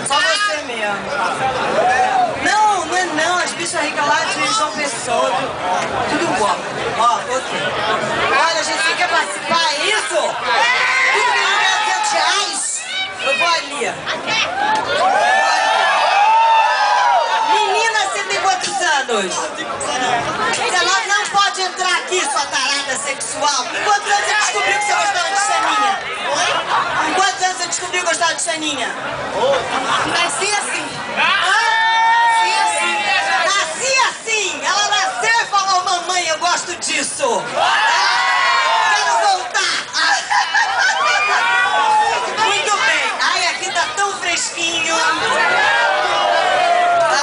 Só você mesmo. Não, não é não. As bichas ricas lá de João Pessoa. Tudo bom. Ó, ok. Olha, gente, você quer participar? É isso? Tudo bem, R$200? Eu vou ali. Menina, você tem quantos anos? 19 não pode entrar aqui, sua tarada sexual. Com quantos anos você descobriu que você gostava de Xaninha? Com quantos anos você descobriu que gostava de Xaninha? Nasci assim. Nasci assim. Nasci assim. Ela nasceu e falou, mamãe, eu gosto disso. Quero voltar. Muito bem. Ai, aqui tá tão fresquinho.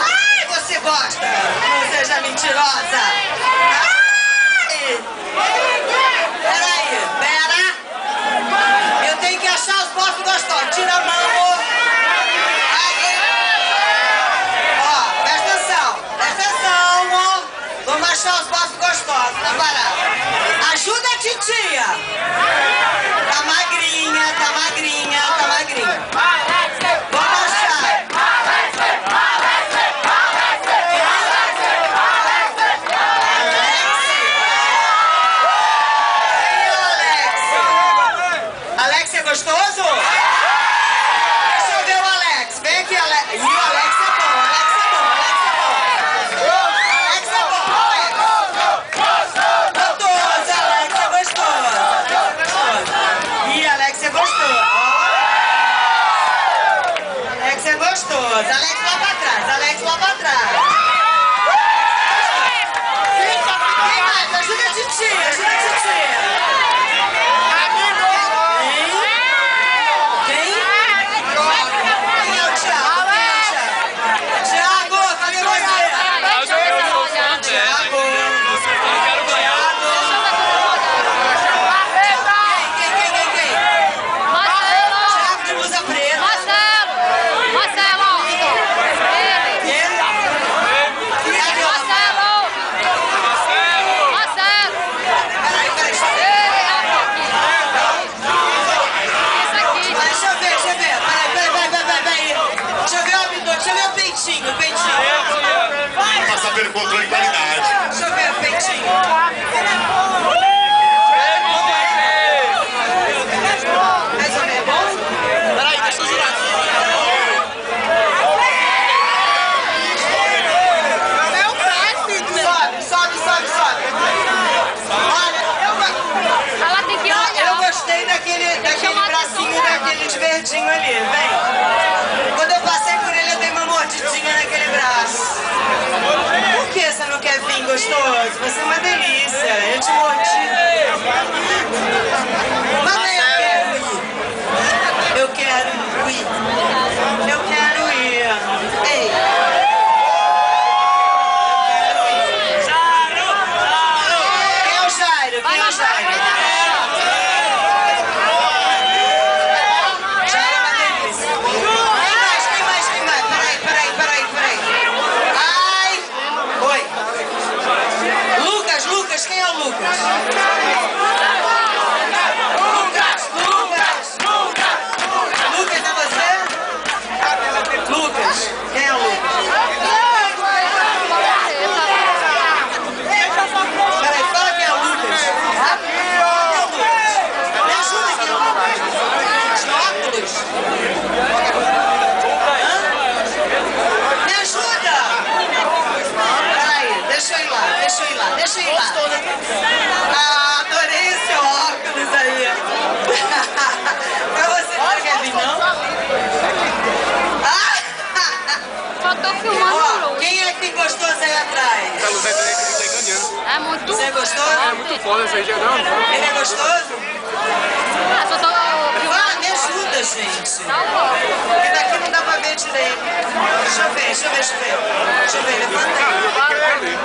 Ai, você gosta. Não seja mentirosa. Ai. Peraí, pera. Eu tenho que achar os bofs gostosos. Tira a mão. Ó, presta atenção, ó. Vamos achar os bofs gostosos, tá parado? Ajuda a titia. Tá magrinha, tá magrinha, tá magrinha. Vamos achar. Alex é gostoso? Deixa eu ver o Alex. Vem aqui, Alex. Ih, o Alex é bom, Alex é bom, Alex é bom. Alex é bom, Alex. Gostoso, Alex é gostoso. Ih, Alex é gostoso. Alex é gostoso. Alex lá pra trás, Alex lá pra trás. Quem mais? Ajuda a titia, ajuda a titia. O peitinho. Passar pelo controle de qualidade. Deixa eu ver o peitinho. Mais ou menos bom? Peraí, deixa eu jurar. Sobe. Olha, eu gostei daquele bracinho daquele de verdinho ali. Vem. Quando eu passei por ele, eu dei uma mordidinha naquele braço. Por que você não quer vir gostoso? Você é uma delícia. Eu te mordi. Mas eu quero ir. Eu quero ir. Ei. Quem é o Jairo? Quem é o Jairo? Quem é o Lucas? Lucas é você? Lucas, quem é o Lucas? Peraí, fala quem é o Lucas. Me ajuda aqui, Lucas. De óculos? Me ajuda! Peraí, deixa eu ir lá. Ah, adorei esse óculos aí. Pra você não quer vir, não? Só tô filmando. Ó, quem é que tem gostoso aí atrás? A luz aí também que tá enganando. É muito. Você é gostoso? É muito foda isso aí, não. Ele é gostoso? Só tô Ah, me ajuda, gente. Porque daqui não dá pra ver direito. Deixa eu ver. Levanta aí.